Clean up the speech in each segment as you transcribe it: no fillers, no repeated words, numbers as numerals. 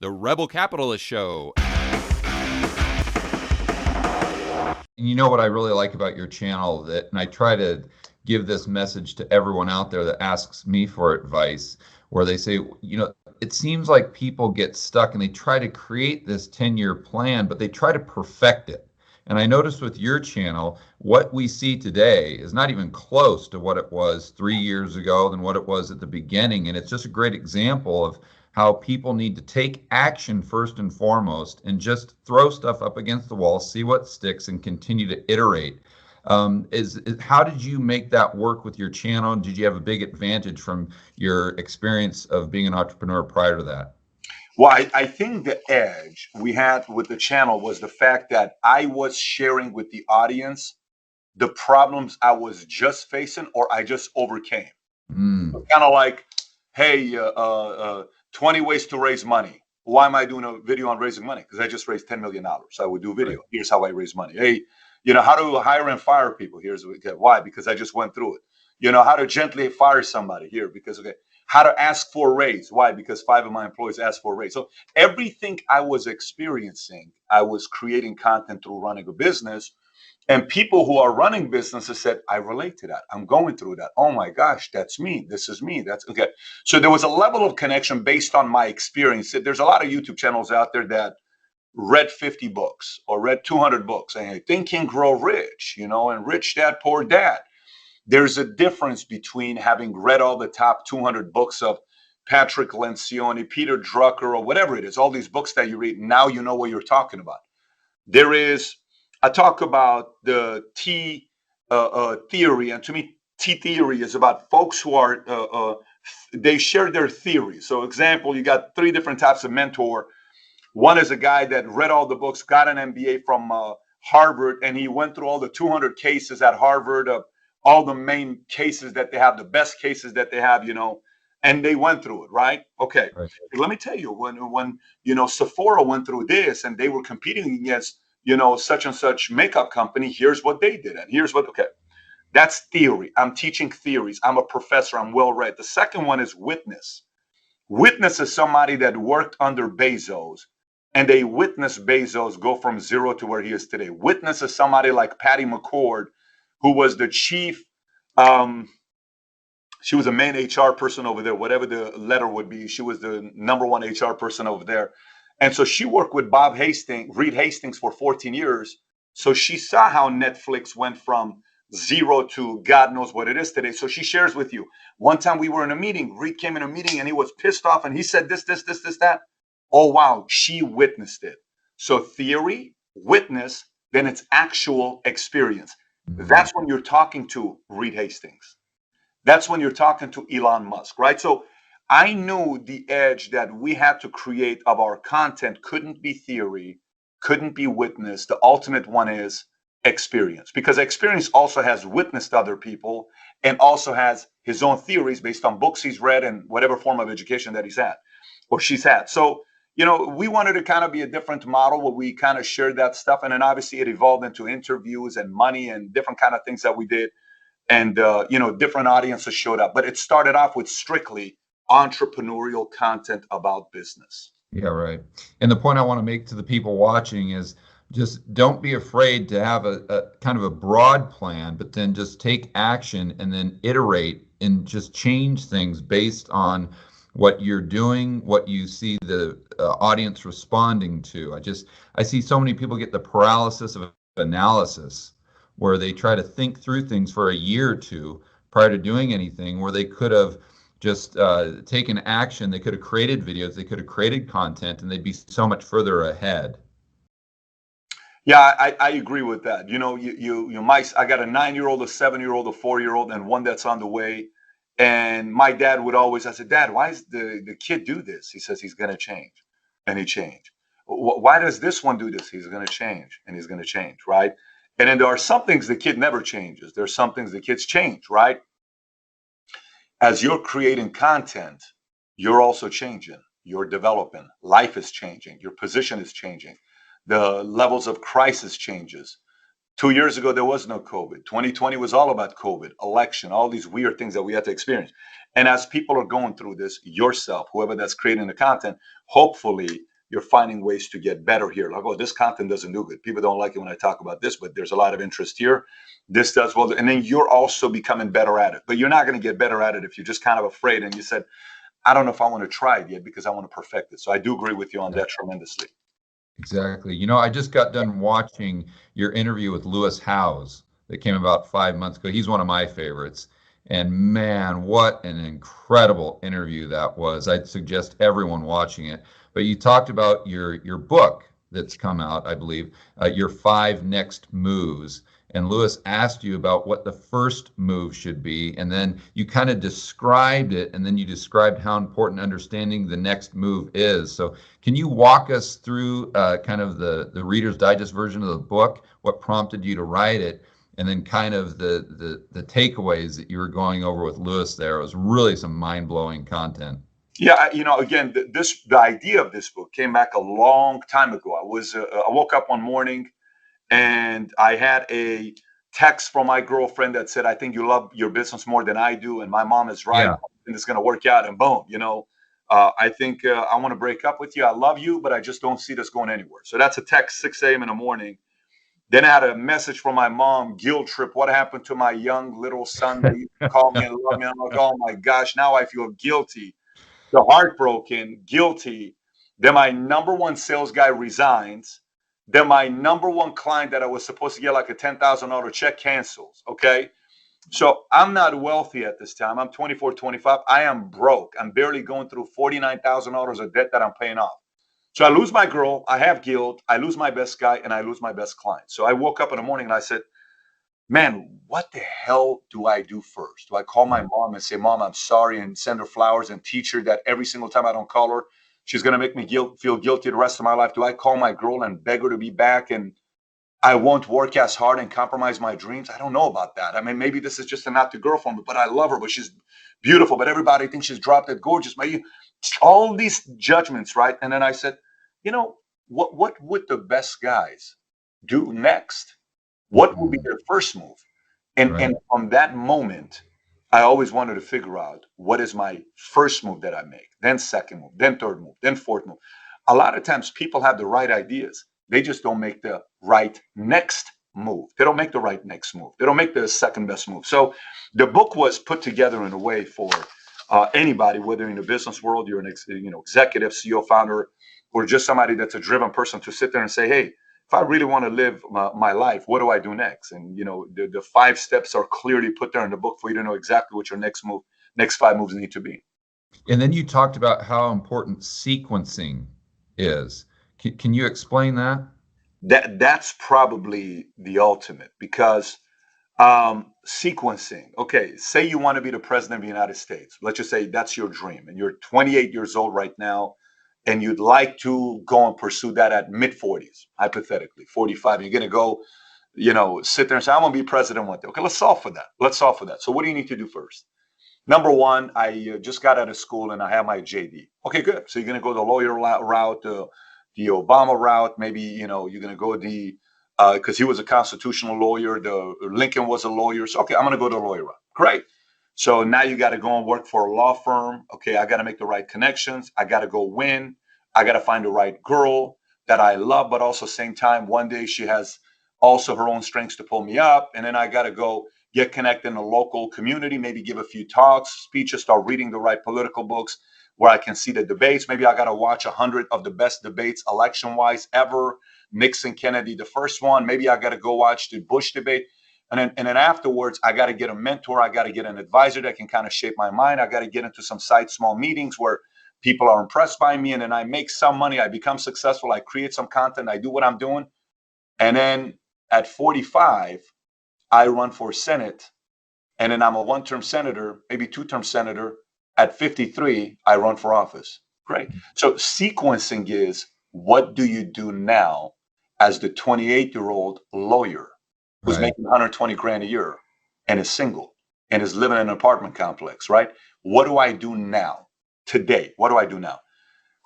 The Rebel Capitalist Show. And you know what I really like about your channel, and I try to give this message to everyone out there that asks me for advice, where they say, it seems like people get stuck and they try to create this 10-year plan, but they try to perfect it. And I noticed with your channel, what we see today is not even close to what it was 3 years ago than what it was at the beginning. And it's just a great example of how people need to take action first and foremost and just throw stuff up against the wall, see what sticks, and continue to iterate. How did you make that work with your channel? Did you have a big advantage from your experience of being an entrepreneur prior to that? Well, I think the edge we had with the channel was the fact that I was sharing with the audience the problems I was just facing or I just overcame. Kind of like, hey, 20 ways to raise money. Why am I doing a video on raising money? Because I just raised $10 million. I would do a video. Right. Here's how I raise money. Hey, how to hire and fire people. Here's why, because I just went through it. How to gently fire somebody here, because, okay, how to ask for a raise. Why? Because 5 of my employees asked for a raise. So everything I was experiencing, I was creating content through running a business. And people who are running businesses said, I relate to that. I'm going through that. Oh my gosh, that's me. This is me. That's okay. So there was a level of connection based on my experience. There's a lot of YouTube channels out there that read 50 books or read 200 books and Think and Grow Rich, and Rich Dad, Poor Dad. There's a difference between having read all the top 200 books of Patrick Lencioni, Peter Drucker, or whatever it is, all these books that you read. Now you know what you're talking about. I talk about the T theory, and to me, T theory is about folks who are, they share their theory. So example, you got 3 different types of mentor. One is a guy that read all the books, got an MBA from Harvard, and he went through all the 200 cases at Harvard, all the main cases that they have, the best cases that they have, and they went through it, right? Okay. Right. Let me tell you, when Sephora went through this and they were competing against, such and such makeup company, here's what they did. And here's what, okay, that's theory. I'm teaching theories. I'm a professor. I'm well read. The second one is witness. Witness is somebody that worked under Bezos and they witnessed Bezos go from zero to where he is today. Witness is somebody like Patty McCord, who was the chief, she was a main HR person over there, whatever the letter would be. She was the number 1 HR person over there. And so she worked with Reed Hastings for 14 years. So she saw how Netflix went from zero to God knows what it is today. So she shares with you. One time we were in a meeting, Reed came in a meeting and he was pissed off and he said this, that. Oh, wow. She witnessed it. So theory, witness, then it's actual experience. That's when you're talking to Reed Hastings. That's when you're talking to Elon Musk, right? So I knew the edge that we had to create of our content couldn't be theory, couldn't be witness. The ultimate one is experience, because experience also has witnessed other people and also has his own theories based on books he's read and whatever form of education that he's had or she's had. So, we wanted to kind of be a different model where we kind of shared that stuff. And then obviously it evolved into interviews and money and different kind of things that we did. And, different audiences showed up. But it started off with strictly entrepreneurial content about business. Yeah, right. And the point I want to make to the people watching is just don't be afraid to have a kind of a broad plan, but then just take action and then iterate and just change things based on what you're doing, what you see the audience responding to. I see so many people get the paralysis of analysis, where they try to think through things for a year or two prior to doing anything, where they could have just taken action. They could have created videos, they could have created content, and they'd be so much further ahead. Yeah, I agree with that. I got a 9-year-old, a 7-year-old, a 4-year-old, and one that's on the way. And my dad would always, I said, Dad, why does the kid do this? He says he's going to change. And he changed. Why does this one do this? He's going to change. And he's going to change, right? And then there are some things the kid never changes. There's some things the kids change, right? As you're creating content, you're also changing. You're developing. Life is changing. Your position is changing. The levels of crisis changes. 2 years ago, there was no COVID. 2020 was all about COVID, election, all these weird things that we had to experience. And as people are going through this, yourself, whoever that's creating the content, hopefully you're finding ways to get better here. Like, oh, this content doesn't do good. People don't like it when I talk about this, but there's a lot of interest here. This does well. And then you're also becoming better at it. But you're not going to get better at it if you're just kind of afraid and you said, I don't know if I want to try it yet because I want to perfect it. So I do agree with you on that tremendously. Exactly. I just got done watching your interview with Lewis Howes that came about 5 months ago. He's one of my favorites. And man, what an incredible interview that was. I'd suggest everyone watching it. But you talked about your book that's come out, I believe, your 5 next moves. And Lewis asked you about what the first move should be, and then you kind of described it, and then you described how important understanding the next move is. So can you walk us through kind of the Reader's Digest version of the book, what prompted you to write it, and then kind of the takeaways that you were going over with Lewis there? It was really some mind-blowing content. Yeah, again, the idea of this book came back a long time ago. I woke up one morning and I had a text from my girlfriend that said, I think you love your business more than I do. And my mom is right. Yeah. And it's going to work out. And boom, I think I want to break up with you. I love you, but I just don't see this going anywhere. So that's a text 6 a.m. in the morning. Then I had a message from my mom, guilt trip. What happened to my young little son that used to call me and love me? I'm like, oh my gosh, now I feel guilty. The heartbroken, guilty. Then my number one sales guy resigns. Then my number one client that I was supposed to get like a $10,000 check cancels. Okay. So I'm not wealthy at this time. I'm 24, 25. I am broke. I'm barely going through $49,000 of debt that I'm paying off. So I lose my girl. I have guilt. I lose my best guy and I lose my best client. So I woke up in the morning and I said, man, what the hell do I do first? Do I call my mom and say, Mom, I'm sorry, and send her flowers and teach her that every single time I don't call her, she's going to make me feel guilty the rest of my life? Do I call my girl and beg her to be back and I won't work as hard and compromise my dreams? I don't know about that. I mean, maybe this is just a not the girl for me, but I love her, but she's beautiful, but everybody thinks she's drop dead gorgeous. Maybe all these judgments, right? And then I said, what would the best guys do next? What would be their first move? And from that moment, I always wanted to figure out what is my first move that I make, then second move, then third move, then fourth move. A lot of times people have the right ideas. They just don't make the right next move. They don't make the right next move. They don't make the second best move. So the book was put together in a way for anybody, whether in the business world, you're an executive, CEO, founder, or just somebody that's a driven person, to sit there and say, hey, if I really want to live my life, what do I do next? And, the 5 steps are clearly put there in the book for you to know exactly what your next 5 moves need to be. And then you talked about how important sequencing is. Can you explain that? That's probably the ultimate, because sequencing. Okay, say you want to be the president of the United States. Let's just say that's your dream, and you're 28 years old right now, and you'd like to go and pursue that at mid-40s, hypothetically, 45. You're going to go, sit there and say, I want to be president one day. Okay, let's solve for that. So what do you need to do first? Number one, I just got out of school and I have my JD. Okay, good. So you're going to go the lawyer route, the Obama route. Maybe, you're going to go because he was a constitutional lawyer. Lincoln was a lawyer. So, okay, I'm going to go the lawyer route. Great. So now you got to go and work for a law firm. Okay, I got to make the right connections. I got to go win. I got to find the right girl that I love, but also same time, one day she has also her own strengths to pull me up. And then I got to go get connected in a local community, maybe give a few talks, speeches, start reading the right political books where I can see the debates. Maybe I got to watch 100 of the best debates election-wise ever. Nixon, Kennedy, the first one. Maybe I got to go watch the Bush debate. And then afterwards, I got to get a mentor. I got to get an advisor that can kind of shape my mind. I got to get into some small meetings where people are impressed by me. And then I make some money. I become successful. I create some content. I do what I'm doing. And then at 45, I run for Senate. And then I'm a 1-term senator, maybe 2-term senator. At 53, I run for office. Great. So sequencing is, what do you do now as the 28-year-old lawyer who's making 120 grand a year and is single and is living in an apartment complex, right? What do I do now, today? What do I do now?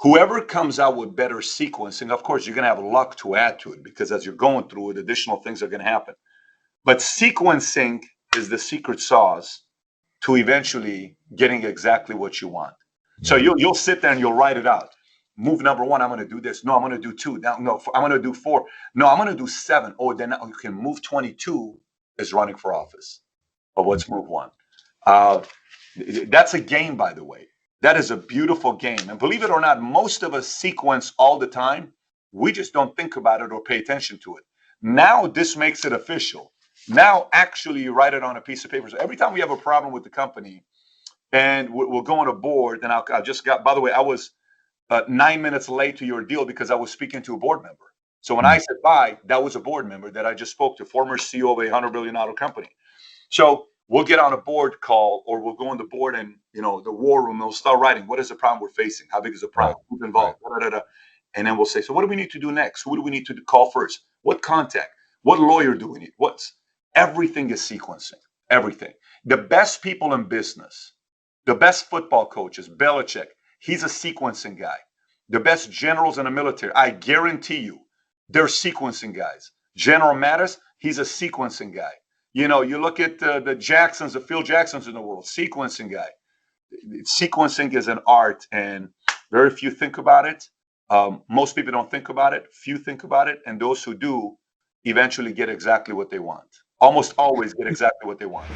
Whoever comes out with better sequencing, of course, you're going to have luck to add to it, because as you're going through it, additional things are going to happen. But sequencing is the secret sauce to eventually getting exactly what you want. So you'll sit there and you'll write it out. move number one, I'm going to do this. No, I'm going to do two. Now, no, I'm going to do four. No, I'm going to do seven. Oh, then you can move 22 is running for office. But what's move one? That's a game, by the way. That is a beautiful game. And believe it or not, most of us sequence all the time. We just don't think about it or pay attention to it. Now this makes it official. Now actually you write it on a piece of paper. So every time we have a problem with the company and we'll go on a board, and I just got, by the way, I was 9 minutes late to your deal because I was speaking to a board member. So when I said bye, that was a board member that I just spoke to, former CEO of a $100 billion company. So we'll get on a board call, or we'll go on the board and, the war room, we'll start writing, what is the problem we're facing? How big is the problem? Who's involved? And then we'll say, so what do we need to do next? Who do we need to call first? What contact? What lawyer do we need? Everything is sequencing, everything. The best people in business, the best football coaches, Belichick, he's a sequencing guy. The best generals in the military, I guarantee you, they're sequencing guys. General Mattis, he's a sequencing guy. You look at the Jacksons, the Phil Jacksons in the world, sequencing guy. Sequencing is an art, and very few think about it. Most people don't think about it. Few think about it, and those who do eventually get exactly what they want. Almost always get exactly what they want.